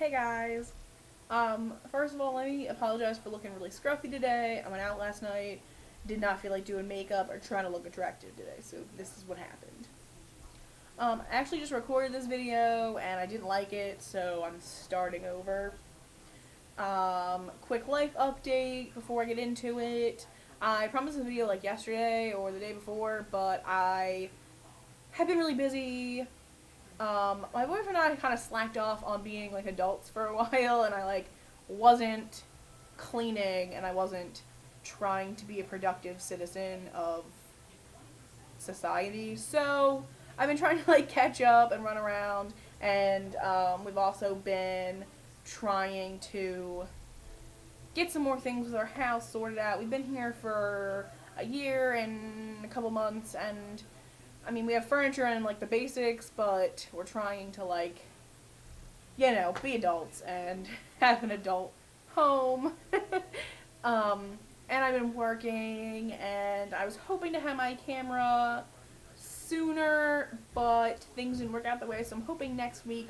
Hey guys. First of all, let me apologize for looking really scruffy today. I went out last night, did not feel like doing makeup or trying to look attractive today, so this is what happened. I actually just recorded this video and I didn't like it, so I'm starting over. Quick life update before I get into it. I promised a video like yesterday or the day before, but I have been really busy. My boyfriend and I kind of slacked off on being like adults for a while, and I wasn't cleaning and I wasn't trying to be a productive citizen of society. So I've been trying to catch up and run around, and we've also been trying to get some more things with our house sorted out. We've been here for a year and a couple months, and I mean, we have furniture and the basics, but we're trying to be adults and have an adult home. And I've been working, and I was hoping to have my camera sooner, but things didn't work out that way, so I'm hoping next week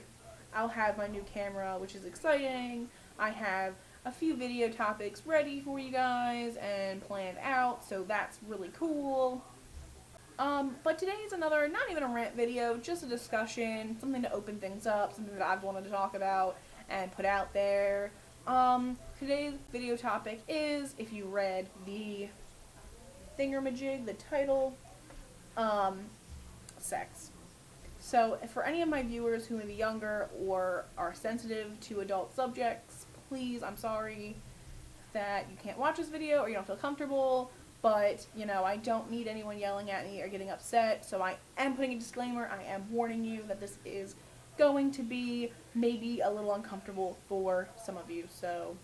I'll have my new camera, which is exciting. I have a few video topics ready for you guys and planned out, so that's really cool. But today is another, not even a rant video, just a discussion, something to open things up, something that I've wanted to talk about and put out there. Today's video topic is, if you read the thingamajig, the title, sex. So, for any of my viewers who may be younger or are sensitive to adult subjects, please, I'm sorry that you can't watch this video or you don't feel comfortable. But, I don't need anyone yelling at me or getting upset, so I am putting a disclaimer. I am warning you that this is going to be maybe a little uncomfortable for some of you, so,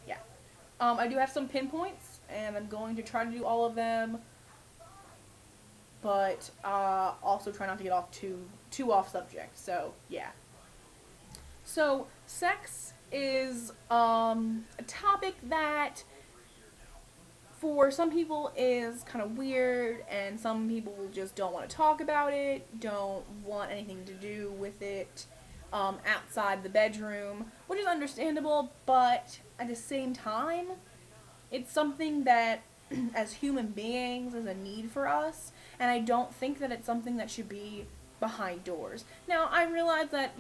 yeah. I do have some pinpoints, and I'm going to try to do all of them, but also try not to get off too off subject, so, yeah. So, sex is a topic that for some people is kind of weird, and some people just don't want to talk about it, don't want anything to do with it outside the bedroom, which is understandable, but at the same time, it's something that as human beings is a need for us, and I don't think that it's something that should be behind doors. Now, I realize that,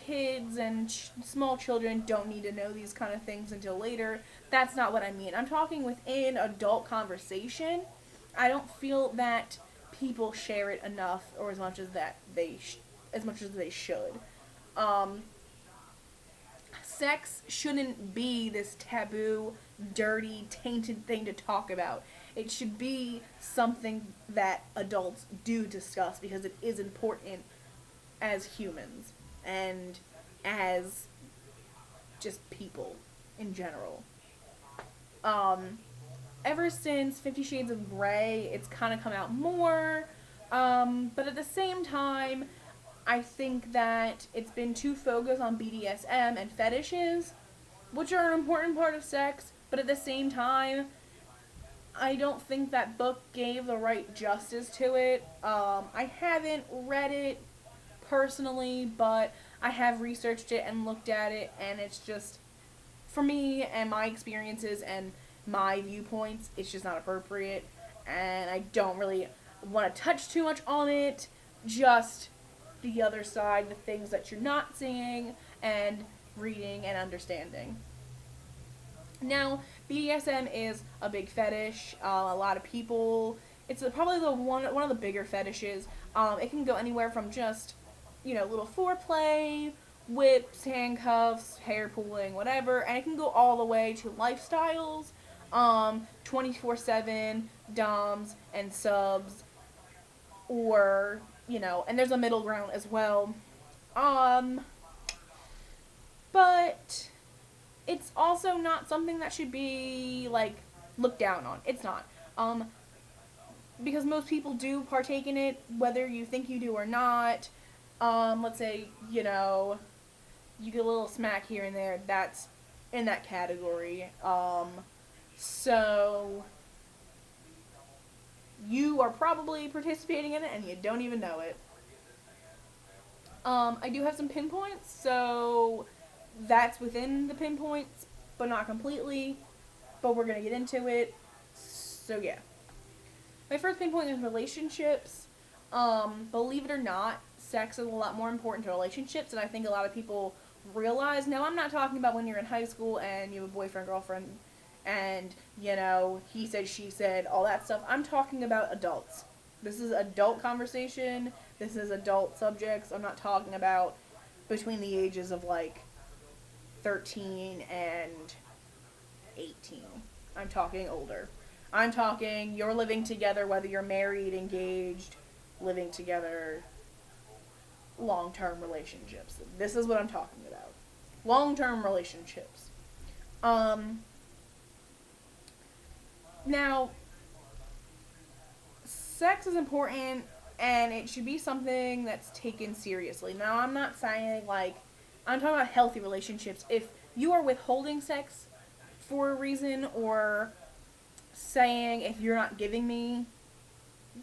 kids and small children don't need to know these kind of things until later. That's not what I mean. I'm talking within adult conversation. I don't feel that people share it enough or as much as they should. Sex shouldn't be this taboo, dirty, tainted thing to talk about. It should be something that adults do discuss because it is important as humans and as just people in general. Ever since 50 Shades of Grey, it's kind of come out more, but at the same time, I think that it's been too focused on BDSM and fetishes, which are an important part of sex, but at the same time, I don't think that book gave the right justice to it. I haven't read it personally, but I have researched it and looked at it, and it's just, for me and my experiences and my viewpoints, it's just not appropriate, and I don't really want to touch too much on it, just the other side, the things that you're not seeing and reading and understanding. Now, BDSM is a big fetish. A lot of people, it's probably one of the bigger fetishes. It can go anywhere from just, little foreplay, whips, handcuffs, hair pulling, whatever, and it can go all the way to lifestyles, 24/7 doms and subs, or, and there's a middle ground as well. But it's also not something that should be, looked down on. It's not. Because most people do partake in it, whether you think you do or not. Let's say, you get a little smack here and there, that's in that category. So you are probably participating in it and you don't even know it. I do have some pinpoints, so that's within the pinpoints, but not completely. But we're gonna get into it. So yeah. My first pinpoint is relationships. Believe it or not, sex is a lot more important to relationships than I think a lot of people realize. Now, I'm not talking about when you're in high school and you have a boyfriend, girlfriend, and, you know, he said, she said, all that stuff. I'm talking about adults. This is adult conversation. This is adult subjects. I'm not talking about between the ages of, like, 13 and 18. I'm talking older. I'm talking you're living together, whether you're married, engaged, living together, long-term relationships. This is what I'm talking about. Long-term relationships. Now, sex is important, and it should be something that's taken seriously. Now, I'm not saying, like, I'm talking about healthy relationships. If you are withholding sex for a reason, or saying, if you're not giving me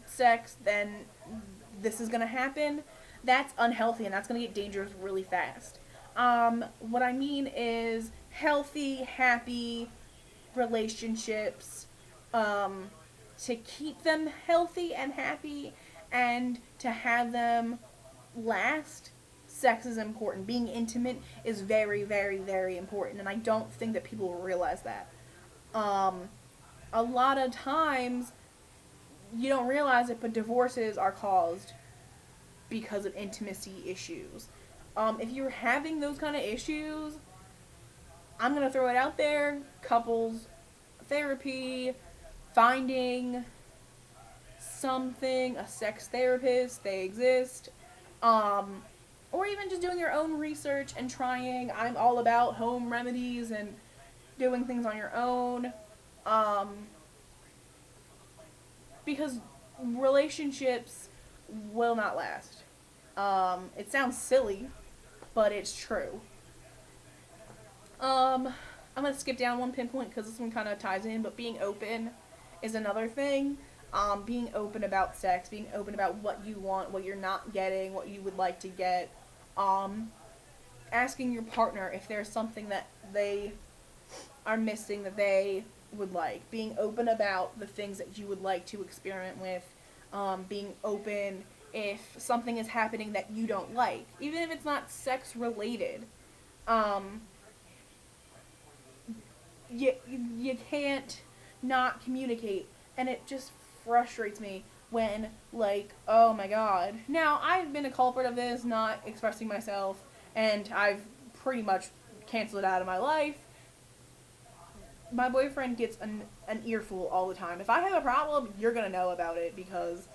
sex, then this is going to happen, that's unhealthy, and that's going to get dangerous really fast. What I mean is healthy, happy relationships, to keep them healthy and happy and to have them last, sex is important. Being intimate is very, very, very important, and I don't think that people realize that. A lot of times, you don't realize it, but divorces are caused because of intimacy issues. If you're having those kind of issues, I'm going to throw it out there. Couples therapy, finding something, a sex therapist, they exist. Or even just doing your own research and trying. I'm all about home remedies and doing things on your own. Because relationships will not last. It sounds silly, but it's true. I'm going to skip down one pinpoint because this one kind of ties in, but being open is another thing. Being open about sex, being open about what you want, what you're not getting, what you would like to get. Asking your partner if there's something that they are missing that they would like. Being open about the things that you would like to experiment with. Being open if something is happening that you don't like, even if it's not sex related. You can't not communicate, and it just frustrates me when, like, oh my god. Now, I've been a culprit of this, not expressing myself, and I've pretty much canceled it out of my life. My boyfriend gets an earful all the time. If I have a problem, you're gonna know about it, because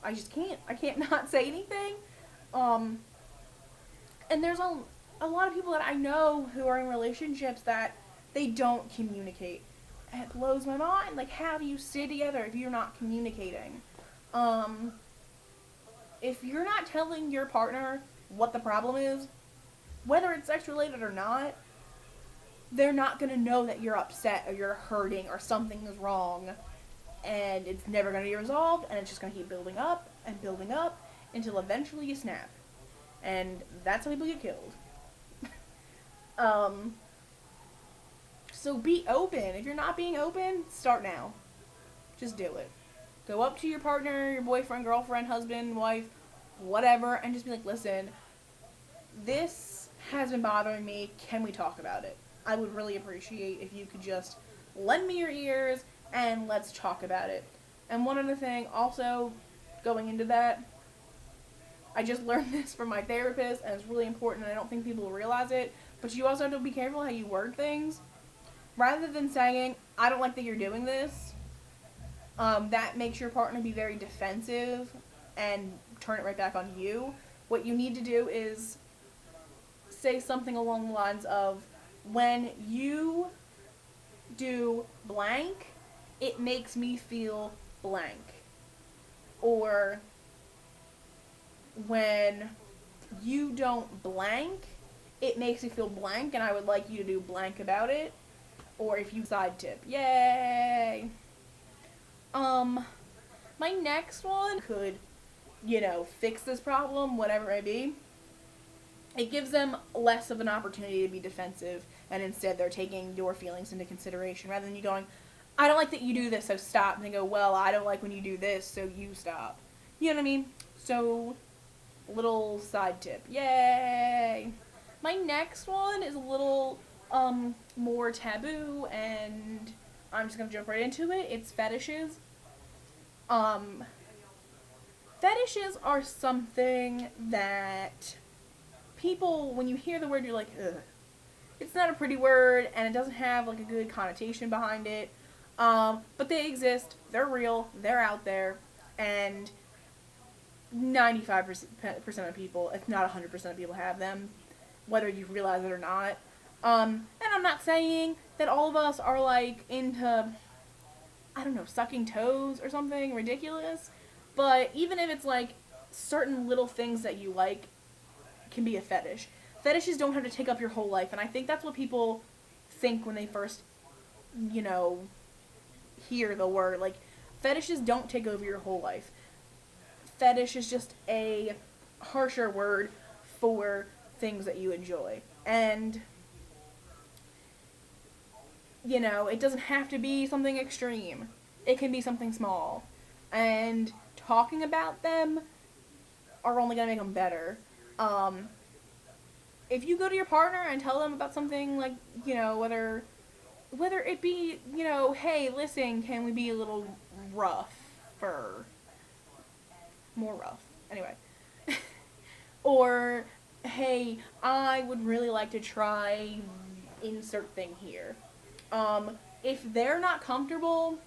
I just can't. I can't not say anything. And there's a lot of people that I know who are in relationships that they don't communicate. It blows my mind. Like, how do you stay together if you're not communicating? If you're not telling your partner what the problem is, whether it's sex related or not, they're not going to know that you're upset or you're hurting or something is wrong, and it's never going to be resolved, and it's just going to keep building up until eventually you snap. And that's how people get killed. So be open. If you're not being open, start now. Just do it. Go up to your partner, your boyfriend, girlfriend, husband, wife, whatever, and just be like, listen, this has been bothering me. Can we talk about it? I would really appreciate if you could just lend me your ears and let's talk about it. And one other thing, also, going into that, I just learned this from my therapist, and it's really important, and I don't think people realize it, but you also have to be careful how you word things. Rather than saying, I don't like that you're doing this, that makes your partner be very defensive and turn it right back on you. What you need to do is say something along the lines of, when you do blank, it makes me feel blank. Or, when you don't blank, it makes me feel blank, and I would like you to do blank about it. Or if you side tip. Yay! My next one could fix this problem, whatever it may be, it gives them less of an opportunity to be defensive, and instead they're taking your feelings into consideration rather than you going, I don't like that you do this, so stop. And they go, well, I don't like when you do this, so you stop. You know what I mean? So, little side tip. Yay! My next one is a little more taboo, and I'm just gonna jump right into it. It's fetishes. Fetishes are something that people, when you hear the word, you're like, ugh. It's not a pretty word, and it doesn't have like a good connotation behind it. But they exist. They're real. They're out there, and 95% of people, if not 100% of people, have them, whether you realize it or not. And I'm not saying that all of us are like into, I don't know, sucking toes or something ridiculous. But even if it's like certain little things that you like can be a fetish. Fetishes don't have to take up your whole life, and I think that's what people think when they first, hear the word. Like, fetishes don't take over your whole life. Fetish is just a harsher word for things that you enjoy. And, it doesn't have to be something extreme. It can be something small. And talking about them are only going to make them better. If you go to your partner and tell them about something like, whether it be, hey, listen, can we be a little rougher? More rough. Anyway. Or, hey, I would really like to try insert thing here. If they're not comfortable,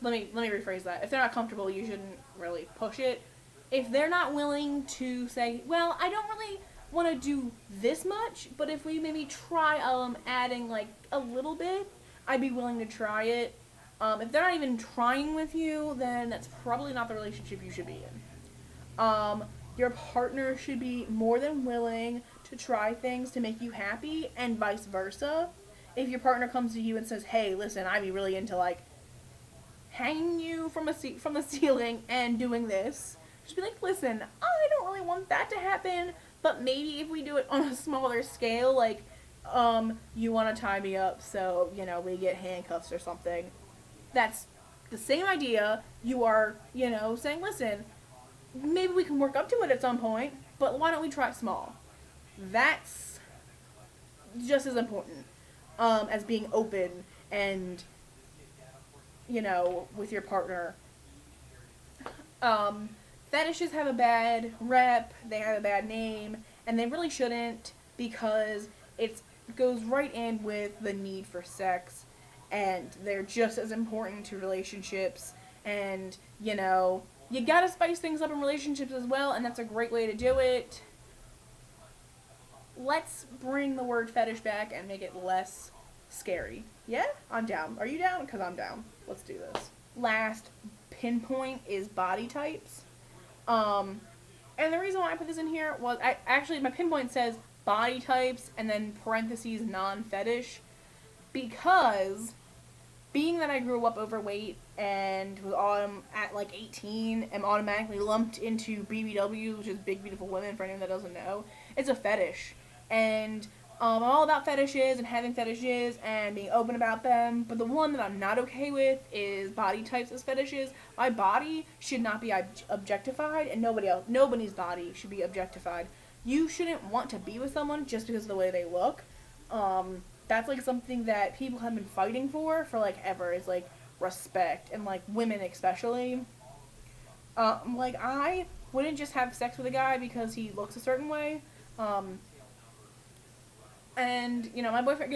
let me rephrase that. If they're not comfortable, you shouldn't really push it. If they're not willing to say, well, I don't really want to do this much, but if we maybe try adding like a little bit, I'd be willing to try it. If they're not even trying with you, then that's probably not the relationship you should be in. Your partner should be more than willing to try things to make you happy, and vice versa. If your partner comes to you and says, hey, listen, I'd be really into like hanging you from the ceiling and doing this, just be like, listen, I don't really want that to happen, but maybe if we do it on a smaller scale, like, you want to tie me up so, we get handcuffs or something. That's the same idea. You are, saying, listen, maybe we can work up to it at some point, but why don't we try small? That's just as important, as being open and, with your partner. Fetishes have a bad rep, they have a bad name, and they really shouldn't, because it goes right in with the need for sex, and they're just as important to relationships, and, you gotta spice things up in relationships as well, and that's a great way to do it. Let's bring the word fetish back and make it less scary. Yeah? I'm down. Are you down? Because I'm down. Let's do this. Last pinpoint is body types. And the reason why I put this in here was, my pinpoint says body types and then parentheses non-fetish, because being that I grew up overweight and was at like 18, am automatically lumped into BBWs, which is big beautiful women, for anyone that doesn't know. It's a fetish. And I'm all about fetishes and having fetishes and being open about them, but the one that I'm not okay with is body types as fetishes. My body should not be objectified, and nobody's body should be objectified. You shouldn't want to be with someone just because of the way they look. That's like something that people have been fighting for like ever, is like respect, and like women especially. Like, I wouldn't just have sex with a guy because he looks a certain way. And, my boyfriend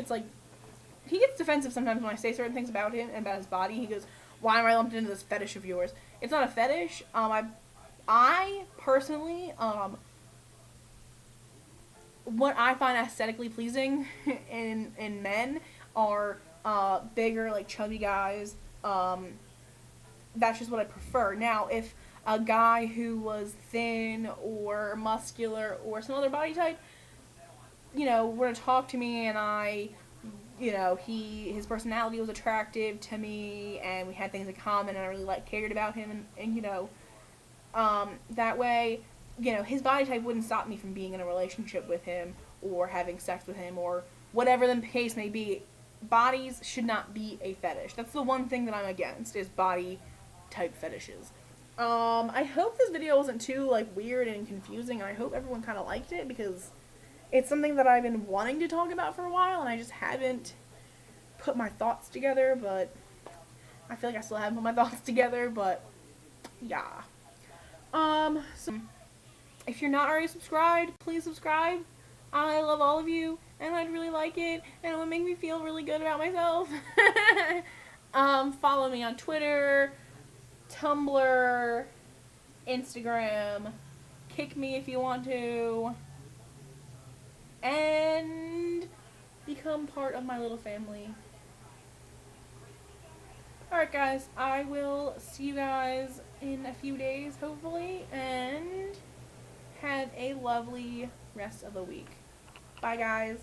he gets defensive sometimes when I say certain things about him and about his body. He goes, why am I lumped into this fetish of yours? It's not a fetish. I personally, what I find aesthetically pleasing in men are, bigger, like, chubby guys. That's just what I prefer. Now, if a guy who was thin or muscular or some other body type, were to talk to me and his personality was attractive to me and we had things in common and I really cared about him and That way, you know, his body type wouldn't stop me from being in a relationship with him or having sex with him or whatever the case may be. Bodies should not be a fetish. That's the one thing that I'm against, is body type fetishes. I hope this video wasn't too, like, weird and confusing. I hope everyone kind of liked it, because it's something that I've been wanting to talk about for a while, and I just haven't put my thoughts together, but I feel like I still haven't put my thoughts together, but yeah. So if you're not already subscribed, please subscribe. I love all of you, and I'd really like it, and it would make me feel really good about myself. Follow me on Twitter, Tumblr, Instagram, kick me if you want to, and become part of my little family. Alright guys, I will see you guys in a few days, hopefully, and have a lovely rest of the week. Bye guys.